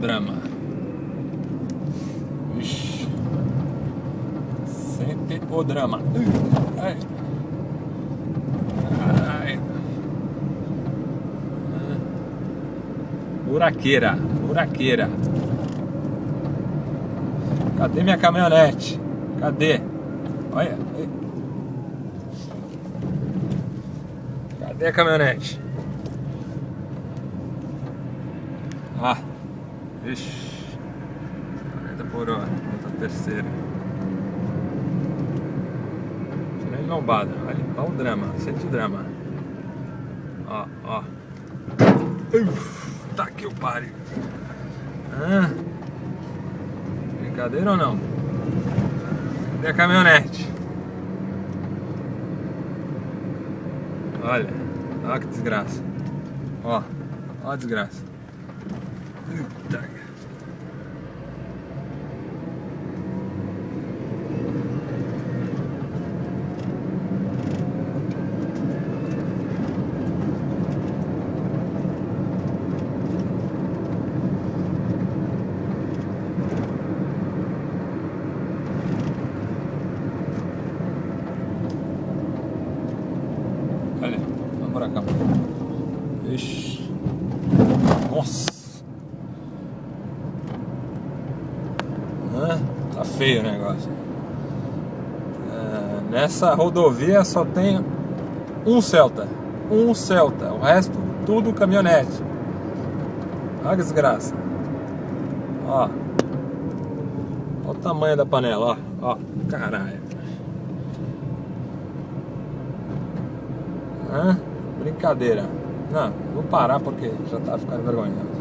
drama. Ixi. Sente o drama. Ai. Ai. Buraqueira. Buraqueira. Cadê minha caminhonete? Cadê? Olha. Cadê a caminhonete? Ah. Ixi. 40 por hora. Outra terceira. Tirei lombada. Olha o drama. Sente o drama. Ó, ó. Tá que eu pare. Brincadeira ou não? Cadê a caminhonete? Olha. Olha que desgraça. Ó. Ó a desgraça. Eita. Olha, vamos pra cá. Ixi. Nossa. Tá feio o negócio. Nessa rodovia só tem um Celta. Um Celta. O resto tudo caminhonete. Olha que desgraça. Ó. Olha o tamanho da panela, ó. Ó. Caralho. Brincadeira. Não, vou parar porque já tá ficando vergonhoso.